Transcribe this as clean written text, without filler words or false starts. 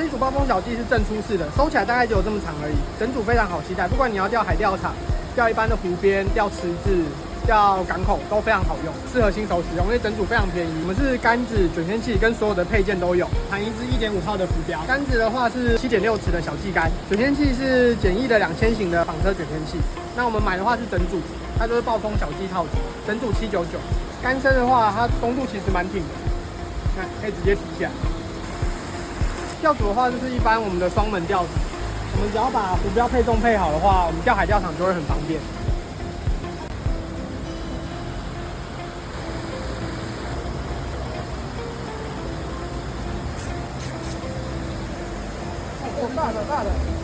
这一组暴风小鲫是正出式的，收起来大概只有这么长而已，整组非常好携带，不管你要钓海钓场、钓一般的湖边、钓池子、钓港口都非常好用，适合新手使用，因为整组非常便宜。我们是杆子、卷圈器跟所有的配件都有，含一支1.5号的浮标。杆子的话是7.6尺的小鲫杆，卷圈器是简易的2000型的纺车卷圈器。那我们买的话是整组，它就是暴风小鲫套组，整组799。杆身的话，它弓度其实蛮挺的，看可以直接提起来。钓组的话就是一般我们的双门钓组，我们只要把浮标配重配好的话，我们钓海钓场就会很方便。大的大的。